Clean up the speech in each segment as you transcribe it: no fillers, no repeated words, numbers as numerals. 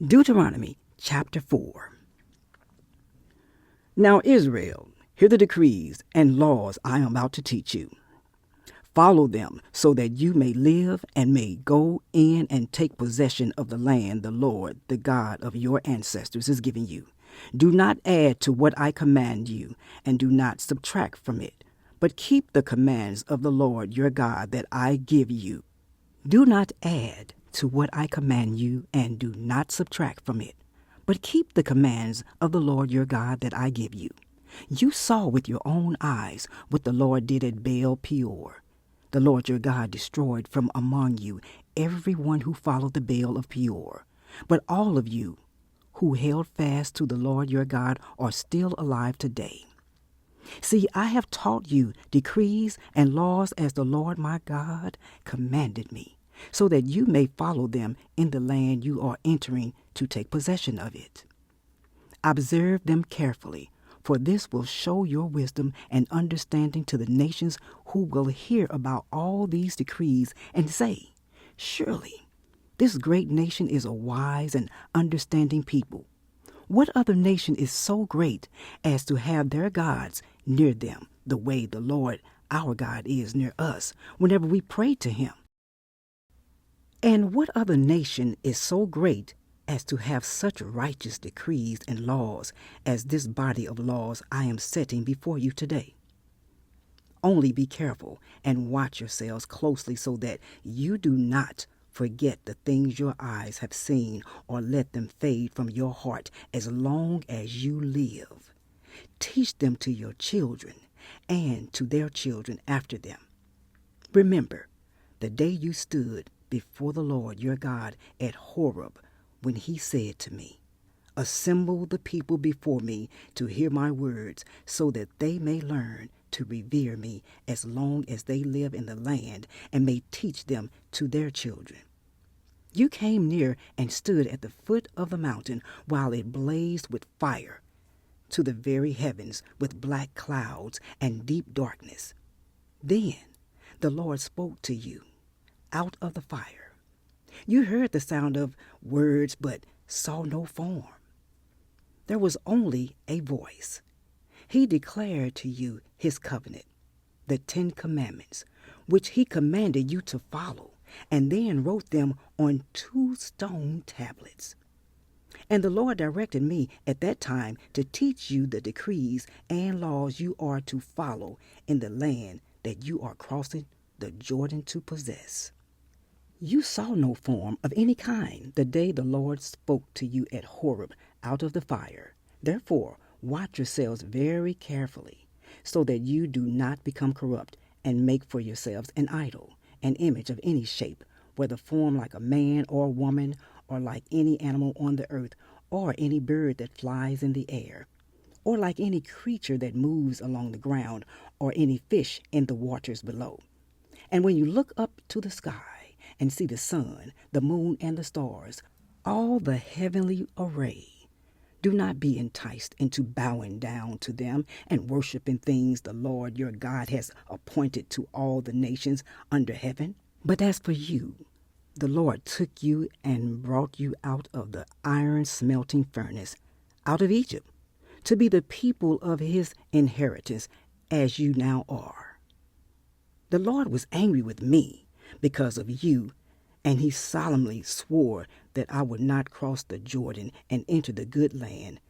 Deuteronomy chapter 4. Now, Israel, hear the decrees and laws I am about to teach you. Follow them so that you may live and may go in and take possession of the land the Lord, the God of your ancestors, is giving you. Do not add to what I command you, and do not subtract from it, but keep the commands of the Lord your God that I give you. Do not add to what I command you, and do not subtract from it, but keep the commands of the Lord your God that I give you. You saw with your own eyes what the Lord did at Baal Peor. The Lord your God destroyed from among you everyone who followed the Baal of Peor. But all of you who held fast to the Lord your God are still alive today. See, I have taught you decrees and laws as the Lord my God commanded me, so that you may follow them in the land you are entering to take possession of it. Observe them carefully, for this will show your wisdom and understanding to the nations who will hear about all these decrees and say, "Surely this great nation is a wise and understanding people. What other nation is so great as to have their gods near them the way the Lord our God is near us whenever we pray to him? And what other nation is so great as to have such righteous decrees and laws as this body of laws I am setting before you today? Only be careful and watch yourselves closely so that you do not forget the things your eyes have seen or let them fade from your heart as long as you live. Teach them to your children and to their children after them. Remember the day you stood before the Lord your God at Horeb, when he said to me, "Assemble the people before me to hear my words, so that they may learn to revere me as long as they live in the land, and may teach them to their children." You came near and stood at the foot of the mountain while it blazed with fire to the very heavens, with black clouds and deep darkness. Then the Lord spoke to you out of the fire. You heard the sound of words, but saw no form. There was only a voice. He declared to you his covenant, the 10 Commandments, which he commanded you to follow, and then wrote them on 2 stone tablets. And the Lord directed me at that time to teach you the decrees and laws you are to follow in the land that you are crossing the Jordan to possess. You saw no form of any kind the day the Lord spoke to you at Horeb out of the fire. Therefore, watch yourselves very carefully, so that you do not become corrupt and make for yourselves an idol, an image of any shape, whether formed like a man or woman, or like any animal on the earth, or any bird that flies in the air, or like any creature that moves along the ground, or any fish in the waters below. And when you look up to the sky and see the sun, the moon, and the stars, all the heavenly array, do not be enticed into bowing down to them and worshiping things the Lord your God has appointed to all the nations under heaven. But as for you, the Lord took you and brought you out of the iron smelting furnace, out of Egypt, to be the people of his inheritance, as you now are. The Lord was angry with me because of you, and he solemnly swore that I would not cross the Jordan and enter the good land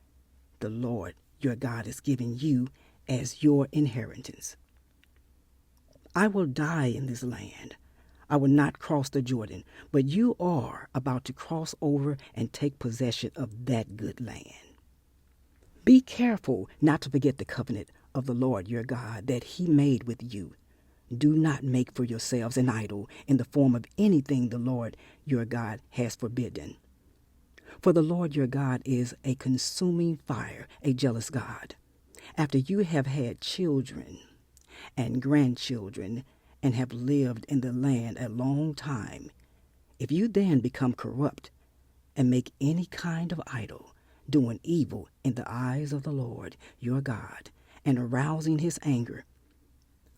the Lord your God is giving you as your inheritance. I will die in this land. I will not cross the Jordan, but you are about to cross over and take possession of that good land. Be careful not to forget the covenant of the Lord your God that he made with you. Do not make for yourselves an idol in the form of anything the Lord your God has forbidden. For the Lord your God is a consuming fire, a jealous God. After you have had children and grandchildren and have lived in the land a long time, if you then become corrupt and make any kind of idol, doing evil in the eyes of the Lord your God, and arousing his anger,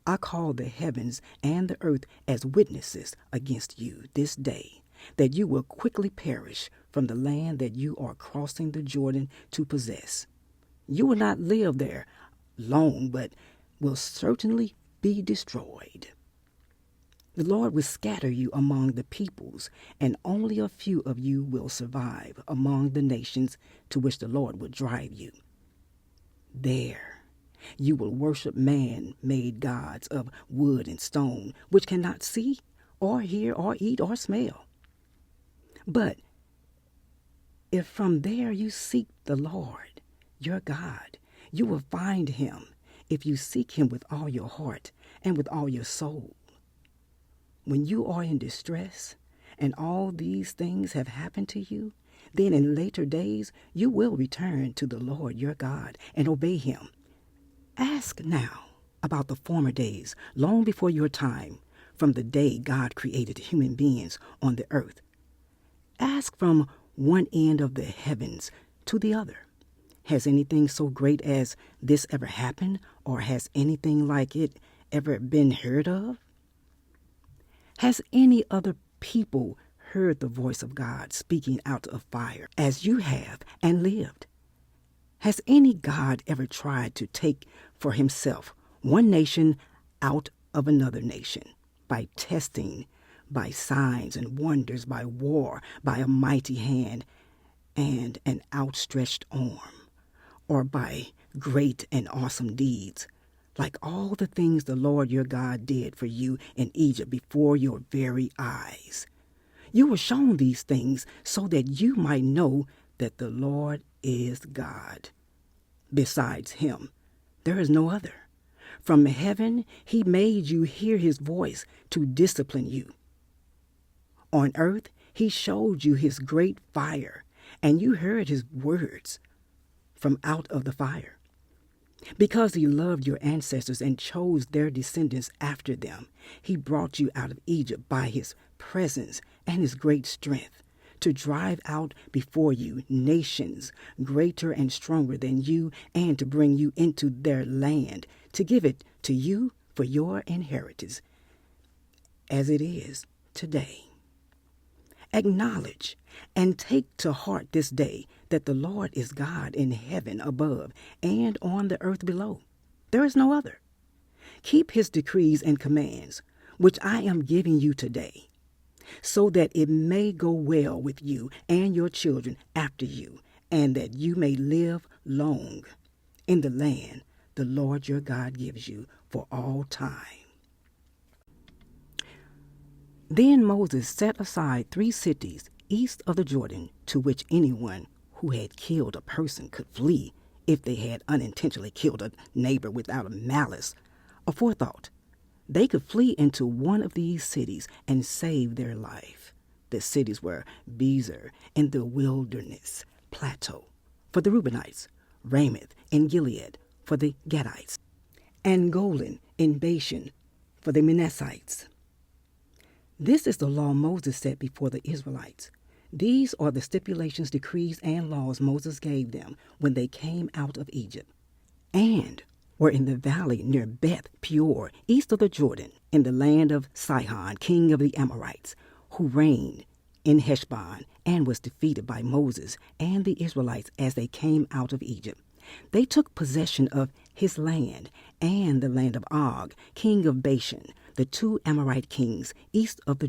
I call the heavens and the earth as witnesses against you this day, that you will quickly perish from the land that you are crossing the Jordan to possess. You will not live there long, but will certainly be destroyed. The Lord will scatter you among the peoples, and only a few of you will survive among the nations to which the Lord will drive you. There you will worship man-made gods of wood and stone, which cannot see or hear or eat or smell. But if from there you seek the Lord, your God, you will find him if you seek him with all your heart and with all your soul. When you are in distress and all these things have happened to you, then in later days you will return to the Lord your God and obey him. Ask now about the former days, long before your time, from the day God created human beings on the earth. Ask from one end of the heavens to the other. Has anything so great as this ever happened, or has anything like it ever been heard of? Has any other people heard the voice of God speaking out of fire as you have and lived? Has any God ever tried to take for himself one nation out of another nation by testing, by signs and wonders, by war, by a mighty hand and an outstretched arm, or by great and awesome deeds, like all the things the Lord your God did for you in Egypt before your very eyes? You were shown these things so that you might know that the Lord is God. Besides him, there is no other. From heaven he made you hear his voice to discipline you. On earth he showed you his great fire, and you heard his words from out of the fire. Because he loved your ancestors and chose their descendants after them, he brought you out of Egypt by his presence and his great strength, to drive out before you nations greater and stronger than you, and to bring you into their land, to give it to you for your inheritance, as it is today. Acknowledge and take to heart this day that the Lord is God in heaven above and on the earth below. There is no other. Keep his decrees and commands, which I am giving you today, so that it may go well with you and your children after you, and that you may live long in the land the Lord your God gives you for all time. Then Moses set aside 3 cities east of the Jordan, to which anyone who had killed a person could flee if they had unintentionally killed a neighbor without a malice or forethought. They could flee into one of these cities and save their life. The cities were Bezer in the wilderness plateau for the Reubenites, Ramoth in Gilead for the Gadites, and Golan in Bashan for the Manassites. This is the law Moses set before the Israelites. These are the stipulations, decrees, and laws Moses gave them when they came out of Egypt, and were in the valley near Beth Peor, east of the Jordan, in the land of Sihon, king of the Amorites, who reigned in Heshbon and was defeated by Moses and the Israelites as they came out of Egypt. They took possession of his land and the land of Og, king of Bashan, the 2 Amorite kings east of the